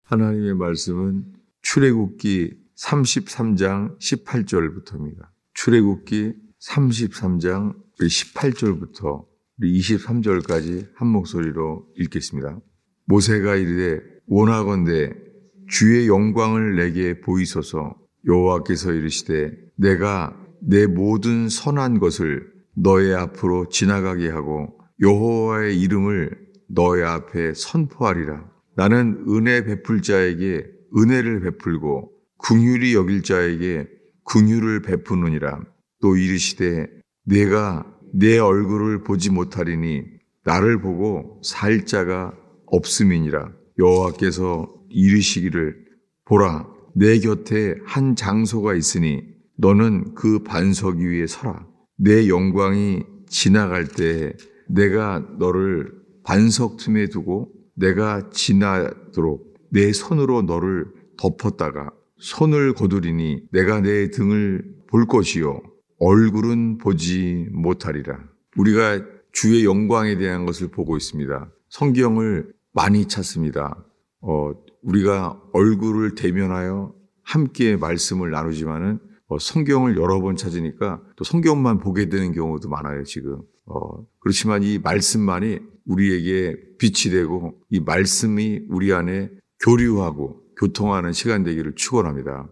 하나님의 말씀은 출애굽기 33장 18절부터입니다. 출애굽기 33장 18절부터 23절까지 한 목소리로 읽겠습니다. 모세가 이르되 원하건대 주의 영광을 내게 보이소서. 여호와께서 이르시되 내가 내 모든 선한 것을 너의 앞으로 지나가게 하고 여호와의 이름을 너의 앞에 선포하리라. 나는 은혜 베풀 자에게 은혜를 베풀고 긍휼히 여길 자에게 긍휼을 베푸느니라. 또 이르시되 내가 내 얼굴을 보지 못하리니 나를 보고 살 자가 없음이니라. 여호와께서 이르시기를 보라, 내 곁에 한 장소가 있으니 너는 그 반석 위에 서라. 내 영광이 지나갈 때 내가 너를 반석 틈에 두고 내가 지나도록 내 손으로 너를 덮었다가 손을 거두리니 내가 내 등을 볼 것이요 얼굴은 보지 못하리라. 우리가 주의 영광에 대한 것을 보고 있습니다. 성경을 많이 찾습니다. 우리가 얼굴을 대면하여 함께 말씀을 나누지만은 성경을 여러 번 찾으니까 또 성경만 보게 되는 경우도 많아요, 지금. 그렇지만 이 말씀만이 우리에게 빛이 되고 이 말씀이 우리 안에 교류하고 교통하는 시간 되기를 축원합니다.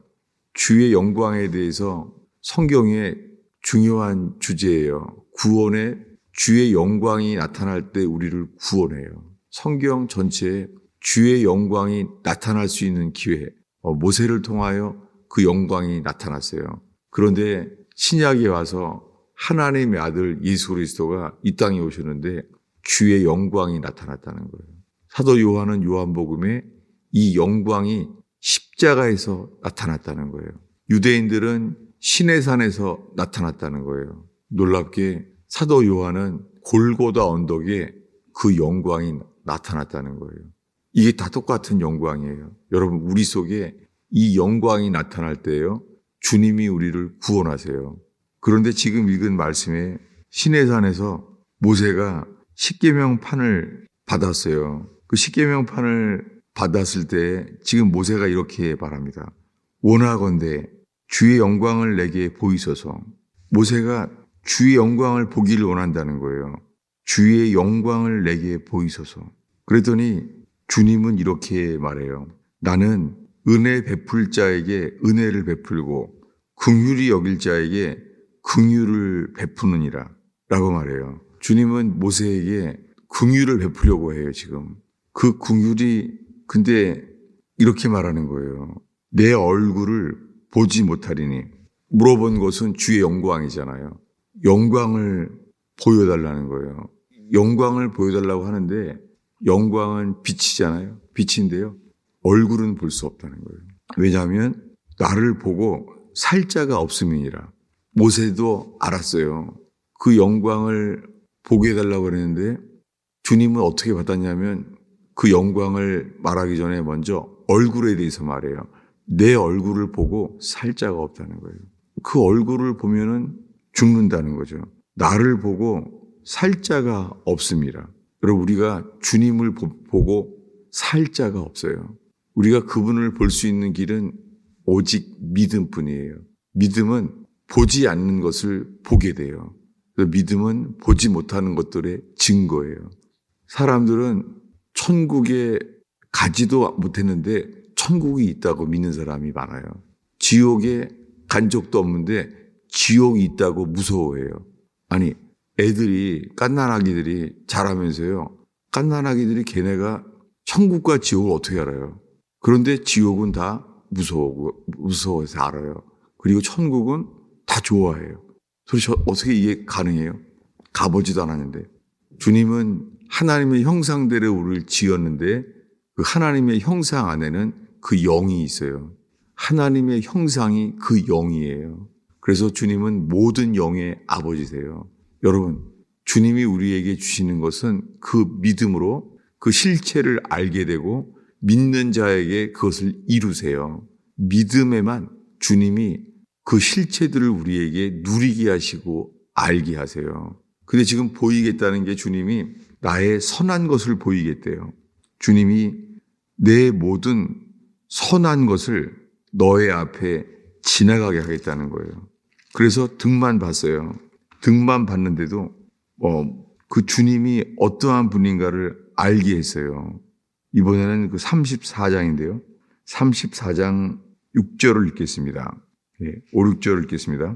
주의 영광에 대해서 성경의 중요한 주제예요. 구원에 주의 영광이 나타날 때 우리를 구원해요. 성경 전체에 주의 영광이 나타날 수 있는 기회, 모세를 통하여 그 영광이 나타났어요. 그런데 신약에 와서 하나님의 아들 예수 그리스도가 이 땅에 오셨는데 주의 영광이 나타났다는 거예요. 사도 요한은 요한복음에 이 영광이 십자가에서 나타났다는 거예요. 유대인들은 시내산에서 나타났다는 거예요. 놀랍게 사도 요한은 골고다 언덕에 그 영광이 나타났다는 거예요. 이게 다 똑같은 영광이에요. 여러분, 우리 속에 이 영광이 나타날 때요, 주님이 우리를 구원하세요. 그런데 지금 읽은 말씀에 시내산에서 모세가 십계명판을 받았어요. 그 십계명판을 받았을 때 지금 모세가 이렇게 말합니다. 원하건대 주의 영광을 내게 보이소서. 모세가 주의 영광을 보기를 원한다는 거예요. 주의 영광을 내게 보이소서. 그랬더니 주님은 이렇게 말해요. 나는 은혜 베풀 자에게 은혜를 베풀고 긍휼히 여길 자에게 긍휼을 베푸느니라 라고 말해요. 주님은 모세에게 긍휼을 베푸려고 해요, 지금. 그 긍휼이 근데 이렇게 말하는 거예요. 내 얼굴을 보지 못하리니. 물어본 것은 주의 영광이잖아요. 영광을 보여달라는 거예요. 영광을 보여달라고 하는데 영광은 빛이잖아요. 빛인데요. 얼굴은 볼 수 없다는 거예요. 왜냐하면 나를 보고 살 자가 없음이니라. 모세도 알았어요. 그 영광을 보게 해달라고 그랬는데 주님은 어떻게 받았냐면 그 영광을 말하기 전에 먼저 얼굴에 대해서 말해요. 내 얼굴을 보고 살 자가 없다는 거예요. 그 얼굴을 보면은 죽는다는 거죠. 나를 보고 살 자가 없습니다. 여러분, 우리가 주님을 보고 살 자가 없어요. 우리가 그분을 볼 수 있는 길은 오직 믿음뿐이에요. 믿음은 보지 않는 것을 보게 돼요. 믿음은 보지 못하는 것들의 증거예요. 사람들은 천국에 가지도 못했는데 천국이 있다고 믿는 사람이 많아요. 지옥에 간 적도 없는데 지옥이 있다고 무서워해요. 아니, 애들이, 갓난아기들이 자라면서요. 갓난아기들이 걔네가 천국과 지옥을 어떻게 알아요? 그런데 지옥은 다 무서워서 알아요. 그리고 천국은 다 좋아해요. 도대체 어떻게 이게 가능해요? 가보지도 않았는데. 주님은 하나님의 형상대로 우리를 지었는데 그 하나님의 형상 안에는 그 영이 있어요. 하나님의 형상이 그 영이에요. 그래서 주님은 모든 영의 아버지세요. 여러분, 주님이 우리에게 주시는 것은 그 믿음으로 그 실체를 알게 되고 믿는 자에게 그것을 이루세요. 믿음에만 주님이 그 실체들을 우리에게 누리게 하시고 알게 하세요. 근데 지금 보이겠다는 게 주님이 나의 선한 것을 보이겠대요. 주님이 내 모든 선한 것을 너의 앞에 지나가게 하겠다는 거예요. 그래서 등만 봤어요. 등만 봤는데도 그 주님이 어떠한 분인가를 알게 했어요. 이번에는 그 34장인데요. 34장 6절을 읽겠습니다. 5, 6절을 읽겠습니다.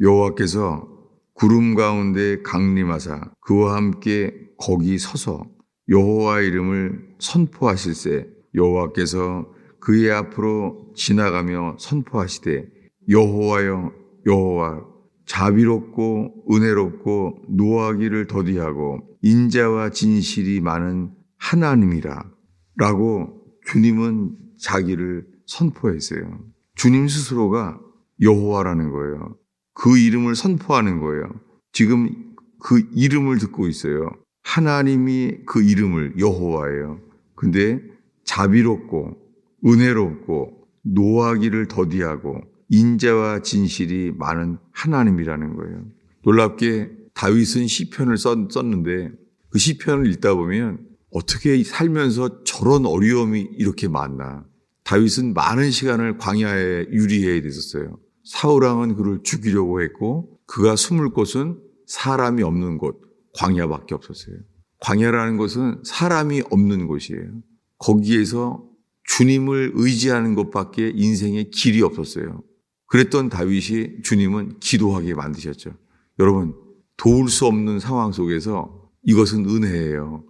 여호와께서 구름 가운데 강림하사 그와 함께 거기 서서 여호와의 이름을 선포하실세 여호와께서 그의 앞으로 지나가며 선포하시되 여호와여 여호와 자비롭고 은혜롭고 노하기를 더디하고 인자와 진실이 많은 하나님이라 라고 주님은 자기를 선포했어요. 주님 스스로가 여호와라는 거예요. 그 이름을 선포하는 거예요. 지금 그 이름을 듣고 있어요. 하나님이 그 이름을 여호와예요. 근데 자비롭고 은혜롭고 노하기를 더디하고 인자와 진실이 많은 하나님이라는 거예요. 놀랍게 다윗은 시편을 썼는데 그 시편을 읽다 보면 어떻게 살면서 저런 어려움이 이렇게 많나. 다윗은 많은 시간을 광야에 유리해야 됐었어요. 사울왕은 그를 죽이려고 했고 그가 숨을 곳은 사람이 없는 곳, 광야밖에 없었어요. 광야라는 것은 사람이 없는 곳이에요. 거기에서 주님을 의지하는 것밖에 인생의 길이 없었어요. 그랬던 다윗이 주님은 기도하게 만드셨죠. 여러분, 도울 수 없는 상황 속에서 이것은 은혜예요.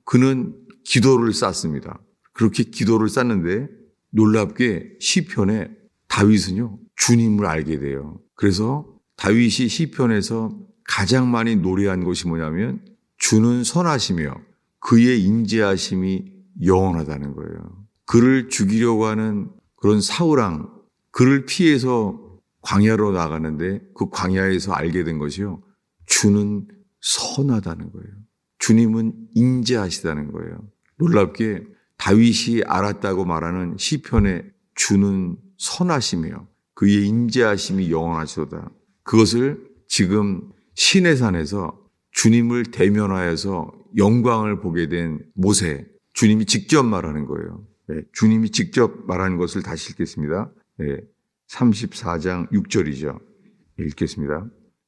그는 기도를 쌓습니다. 그렇게 기도를 쌓는데 놀랍게 시편에 다윗은요, 주님을 알게 돼요. 그래서 다윗이 시편에서 가장 많이 노래한 것이 뭐냐면 주는 선하시며 그의 인자하심이 영원하다는 거예요. 그를 죽이려고 하는 그런 사울왕, 그를 피해서 광야로 나가는데 그 광야에서 알게 된 것이요. 주는 선하다는 거예요. 주님은 인자하시다는 거예요. 놀랍게 다윗이 알았다고 말하는 시편에 주는 선하시며 그의 인자하심이 영원하시도다. 그것을 지금 시내산에서 주님을 대면하여서 영광을 보게 된 모세, 주님이 직접 말하는 거예요. 네, 주님이 직접 말하는 것을 다시 읽겠습니다. 네, 34장 6절이죠. 읽겠습니다.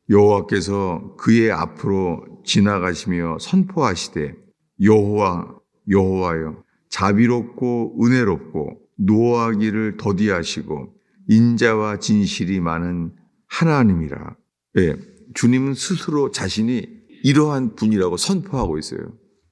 여호와께서 그의 앞으로 지나가시며 선포하시되 여호와여 자비롭고 은혜롭고 노하기를 더디하시고 인자와 진실이 많은 하나님이라. 네, 주님은 스스로 자신이 이러한 분이라고 선포하고 있어요.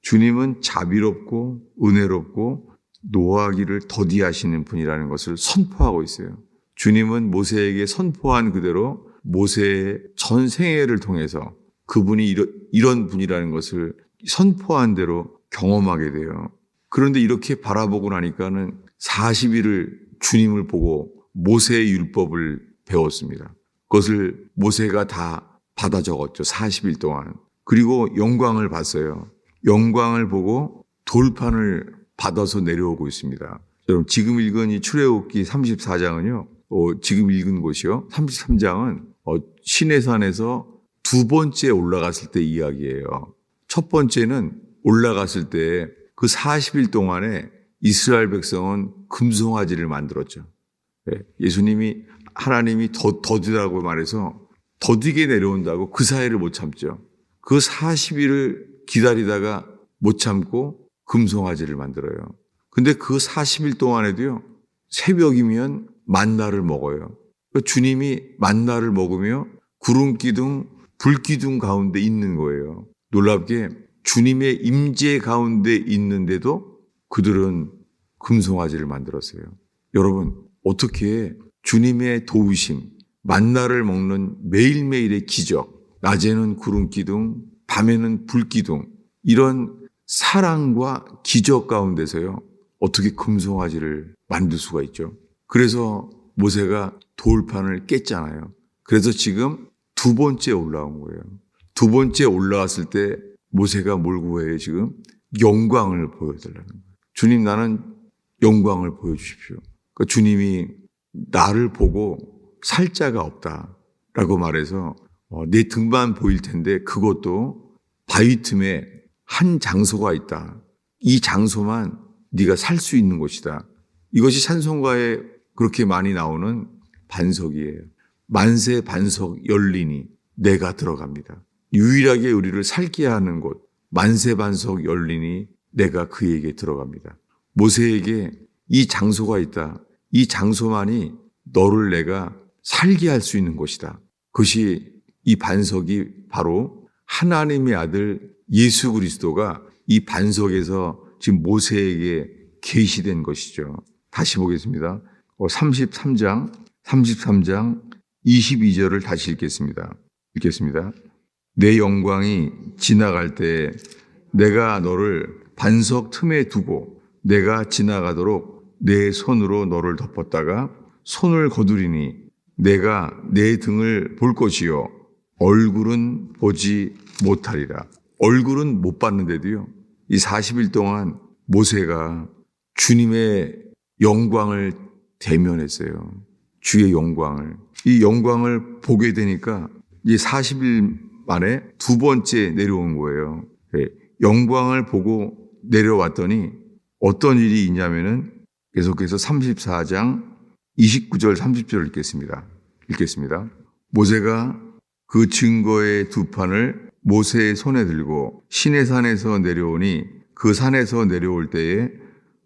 주님은 자비롭고 은혜롭고 노하기를 더디하시는 분이라는 것을 선포하고 있어요. 주님은 모세에게 선포한 그대로 모세의 전 생애를 통해서 그분이 이런 분이라는 것을 선포한 대로 경험하게 돼요. 그런데 이렇게 바라보고 나니까는 40일을 주님을 보고 모세의 율법을 배웠습니다. 그것을 모세가 다 받아 적었죠. 40일 동안. 그리고 영광을 봤어요. 영광을 보고 돌판을 받아서 내려오고 있습니다. 여러분, 지금 읽은 이 출애굽기 34장은요. 지금 읽은 곳이요. 33장은 시내산에서 두 번째 올라갔을 때 이야기예요. 첫 번째는 올라갔을 때 그 40일 동안에 이스라엘 백성은 금송아지를 만들었죠. 예수님이 하나님이 더디라고 말해서 더디게 내려온다고 그 사이를 못 참죠. 그 40일을 기다리다가 못 참고 금송아지를 만들어요. 근데 그 40일 동안에도요, 새벽이면 만나를 먹어요. 주님이 만나를 먹으며 구름 기둥, 불 기둥 가운데 있는 거예요. 놀랍게 주님의 임재 가운데 있는데도 그들은 금송아지를 만들었어요. 여러분, 어떻게 주님의 도우심, 만나를 먹는 매일매일의 기적, 낮에는 구름 기둥, 밤에는 불 기둥, 이런 사랑과 기적 가운데서요, 어떻게 금송아지를 만들 수가 있죠? 그래서 모세가 돌판을 깼잖아요. 그래서 지금 두 번째 올라온 거예요. 두 번째 올라왔을 때 모세가 뭘 구해요, 지금? 영광을 보여달라는 거예요. 주님, 나는 영광을 보여주십시오. 그러니까 주님이 나를 보고 살 자가 없다라고 말해서 내 등만 보일 텐데 그것도 바위 틈에 한 장소가 있다. 이 장소만 네가 살 수 있는 곳이다. 이것이 찬송가에 그렇게 많이 나오는 반석이에요. 만세 반석 열리니 내가 들어갑니다. 유일하게 우리를 살게 하는 곳, 만세 반석 열리니 내가 그에게 들어갑니다. 모세에게 이 장소가 있다. 이 장소만이 너를 내가 살게 할 수 있는 곳이다. 그것이 이 반석이 바로 하나님의 아들 예수 그리스도가 이 반석에서 지금 모세에게 계시된 것이죠. 다시 보겠습니다. 33장 22절을 다시 읽겠습니다. 내 영광이 지나갈 때 내가 너를 반석 틈에 두고 내가 지나가도록 내 손으로 너를 덮었다가 손을 거두리니 내가 내 등을 볼 것이요 얼굴은 보지 못하리라. 얼굴은 못 봤는데도요. 이 40일 동안 모세가 주님의 영광을 대면했어요. 주의 영광을. 이 영광을 보게 되니까 이 40일 만에 두 번째 내려온 거예요. 영광을 보고 내려왔더니 어떤 일이 있냐면은 계속해서 34장 29절 30절을 읽겠습니다. 모세가 그 증거의 두 판을 모세의 손에 들고 시내산에서 내려오니 그 산에서 내려올 때에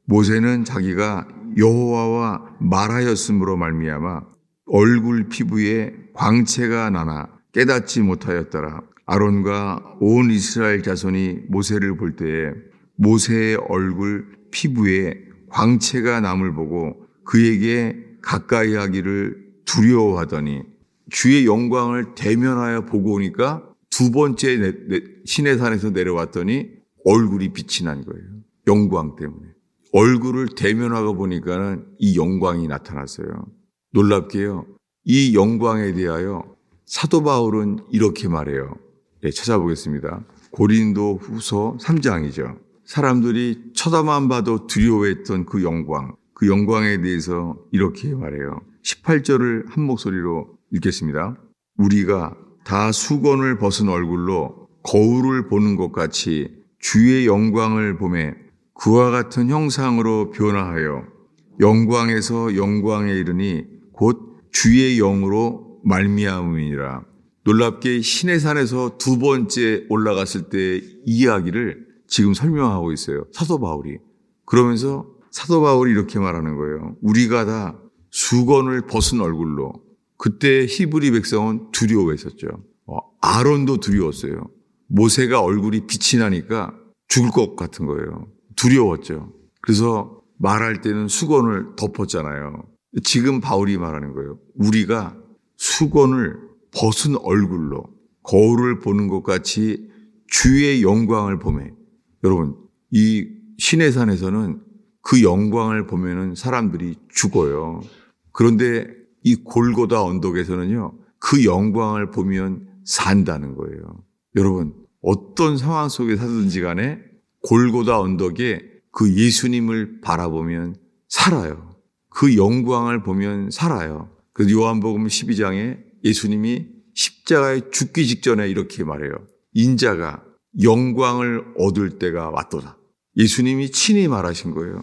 모세는 자기가 여호와와 말하였으므로 말미암아 얼굴 피부에 광채가 나나 깨닫지 못하였더라. 아론과 온 이스라엘 자손이 모세를 볼 때에 모세의 얼굴 피부에 광채가 남을 보고 그에게 가까이 하기를 두려워하더니 주의 영광을 대면하여 보고 오니까 두 번째 시내산에서 내려왔더니 얼굴이 빛이 난 거예요. 영광 때문에. 얼굴을 대면하고 보니까는 이 영광이 나타났어요. 놀랍게요. 이 영광에 대하여 사도 바울은 이렇게 말해요. 찾아보겠습니다. 고린도 후서 3장이죠. 사람들이 쳐다만 봐도 두려워했던 그 영광에 대해서 이렇게 말해요. 18절을 한 목소리로 읽겠습니다. 우리가 다 수건을 벗은 얼굴로 거울을 보는 것 같이 주의 영광을 보매 그와 같은 형상으로 변화하여 영광에서 영광에 이르니 곧 주의 영으로 말미암음이니라. 놀랍게 시내산에서 두 번째 올라갔을 때 이야기를 지금 설명하고 있어요. 사도 바울이. 그러면서 사도 바울이 이렇게 말하는 거예요. 우리가 다 수건을 벗은 얼굴로. 그때 히브리 백성은 두려워했었죠. 아론도 두려웠어요. 모세가 얼굴이 빛이 나니까 죽을 것 같은 거예요. 두려웠죠. 그래서 말할 때는 수건을 덮었잖아요. 지금 바울이 말하는 거예요. 우리가 수건을 벗은 얼굴로 거울을 보는 것 같이 주의 영광을 보매. 여러분, 이 시내산에서는 그 영광을 보면은 사람들이 죽어요. 그런데 이 골고다 언덕에서는요, 그 영광을 보면 산다는 거예요. 여러분, 어떤 상황 속에 사든지 간에 골고다 언덕에 그 예수님을 바라보면 살아요. 그 영광을 보면 살아요. 그래서 요한복음 12장에 예수님이 십자가에 죽기 직전에 이렇게 말해요. 인자가 영광을 얻을 때가 왔도다. 예수님이 친히 말하신 거예요.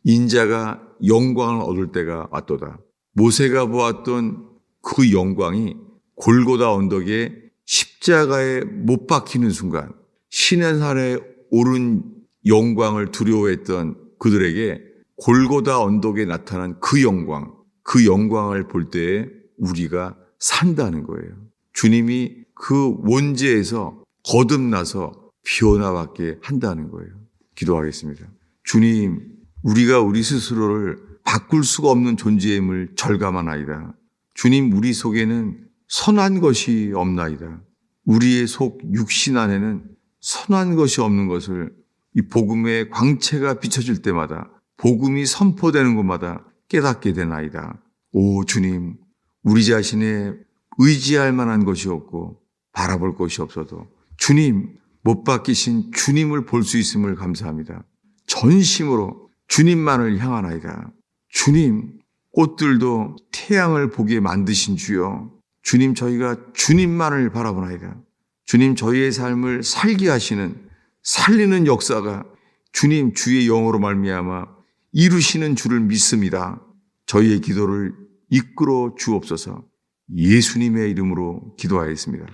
인자가 영광을 얻을 때가 왔도다. 모세가 보았던 그 영광이 골고다 언덕에 십자가에 못 박히는 순간 시내산에 오른 영광을 두려워했던 그들에게 골고다 언덕에 나타난 그 영광을 볼 때에 우리가 산다는 거예요. 주님이 그 원죄에서 거듭나서 변화받게 한다는 거예요. 기도하겠습니다. 주님, 우리가 우리 스스로를 바꿀 수가 없는 존재임을 절감하나이다. 주님, 우리 속에는 선한 것이 없나이다. 우리의 속 육신 안에는 선한 것이 없는 것을 이 복음의 광채가 비춰질 때마다 복음이 선포되는 곳마다 깨닫게 되나이다. 오 주님, 우리 자신의 의지할 만한 것이 없고 바라볼 것이 없어도 주님, 못 바뀌신 주님을 볼 수 있음을 감사합니다. 전심으로 주님만을 향하나이다. 주님, 꽃들도 태양을 보게 만드신 주여, 주님, 저희가 주님만을 바라보나이다. 주님, 저희의 삶을 살게 하시는 살리는 역사가 주님 주의 영으로 말미암아 이루시는 줄을 믿습니다. 저희의 기도를 이끌어 주옵소서. 예수님의 이름으로 기도하였습니다.